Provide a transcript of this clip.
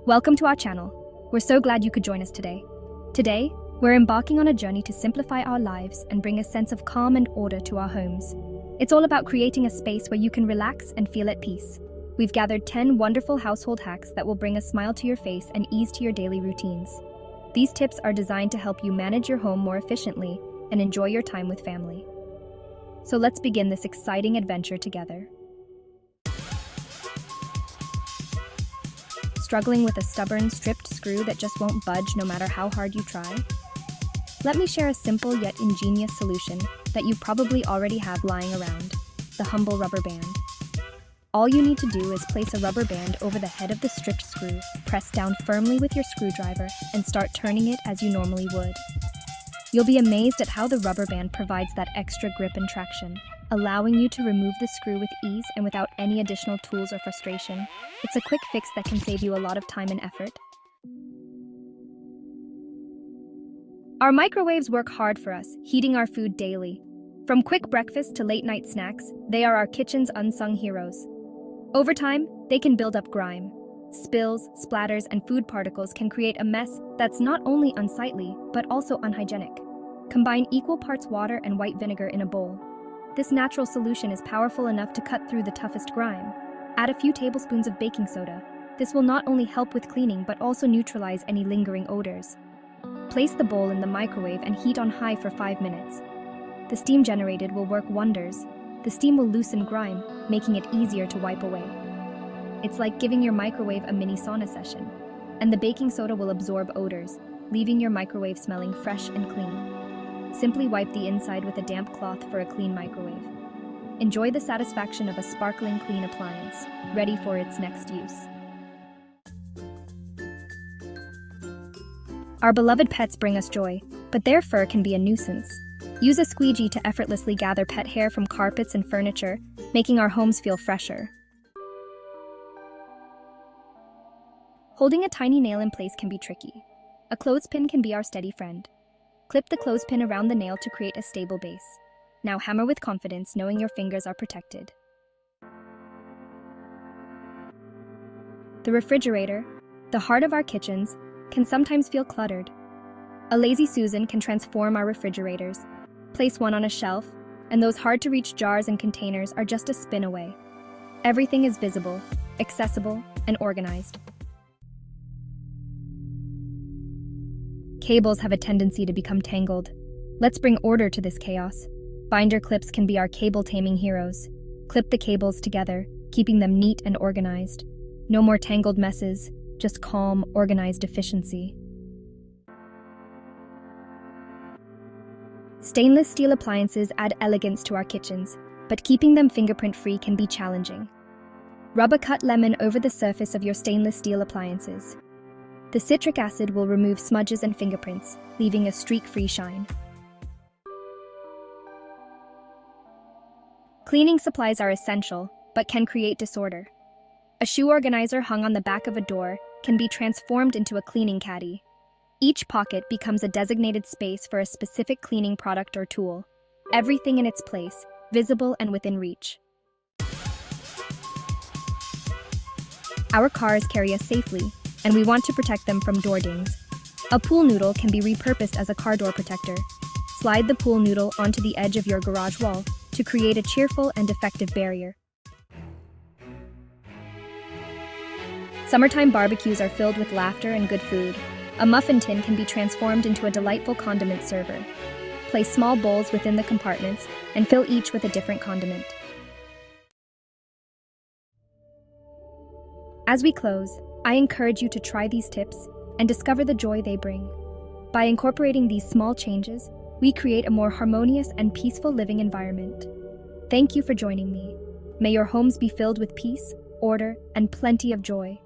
Welcome to our channel. We're so glad you could join us today. Today, we're embarking on a journey to simplify our lives and bring a sense of calm and order to our homes. It's all about creating a space where you can relax and feel at peace. We've gathered 10 wonderful household hacks that will bring a smile to your face and ease to your daily routines. These tips are designed to help you manage your home more efficiently and enjoy your time with family. So let's begin this exciting adventure together. Struggling with a stubborn, stripped screw that just won't budge no matter how hard you try? Let me share a simple yet ingenious solution that you probably already have lying around: the humble rubber band. All you need to do is place a rubber band over the head of the stripped screw, press down firmly with your screwdriver, and start turning it as you normally would. You'll be amazed at how the rubber band provides that extra grip and traction, allowing you to remove the screw with ease and without any additional tools or frustration. It's a quick fix that can save you a lot of time and effort. Our microwaves work hard for us, heating our food daily. From quick breakfast to late-night snacks, they are our kitchen's unsung heroes. Over time, they can build up grime. Spills, splatters, and food particles can create a mess that's not only unsightly, but also unhygienic. Combine equal parts water and white vinegar in a bowl. This natural solution is powerful enough to cut through the toughest grime. Add a few tablespoons of baking soda. This will not only help with cleaning, but also neutralize any lingering odors. Place the bowl in the microwave and heat on high for 5 minutes. The steam generated will work wonders. The steam will loosen grime, making it easier to wipe away. It's like giving your microwave a mini sauna session. And the baking soda will absorb odors, leaving your microwave smelling fresh and clean. Simply wipe the inside with a damp cloth for a clean microwave. Enjoy the satisfaction of a sparkling clean appliance, ready for its next use. Our beloved pets bring us joy, but their fur can be a nuisance. Use a squeegee to effortlessly gather pet hair from carpets and furniture, making our homes feel fresher. Holding a tiny nail in place can be tricky. A clothespin can be our steady friend. Clip the clothespin around the nail to create a stable base. Now hammer with confidence, knowing your fingers are protected. The refrigerator, the heart of our kitchens, can sometimes feel cluttered. A lazy Susan can transform our refrigerators. Place one on a shelf, and those hard-to-reach jars and containers are just a spin away. Everything is visible, accessible, and organized. Cables have a tendency to become tangled. Let's bring order to this chaos. Binder clips can be our cable taming heroes. Clip the cables together, keeping them neat and organized. No more tangled messes, just calm, organized efficiency. Stainless steel appliances add elegance to our kitchens, but keeping them fingerprint-free can be challenging. Rub a cut lemon over the surface of your stainless steel appliances. The citric acid will remove smudges and fingerprints, leaving a streak-free shine. Cleaning supplies are essential, but can create disorder. A shoe organizer hung on the back of a door can be transformed into a cleaning caddy. Each pocket becomes a designated space for a specific cleaning product or tool. Everything in its place, visible and within reach. Our cars carry us safely, and we want to protect them from door dings. A pool noodle can be repurposed as a car door protector. Slide the pool noodle onto the edge of your garage wall to create a cheerful and effective barrier. Summertime barbecues are filled with laughter and good food. A muffin tin can be transformed into a delightful condiment server. Place small bowls within the compartments and fill each with a different condiment. As we close, I encourage you to try these tips and discover the joy they bring. By incorporating these small changes, we create a more harmonious and peaceful living environment. Thank you for joining me. May your homes be filled with peace, order, and plenty of joy.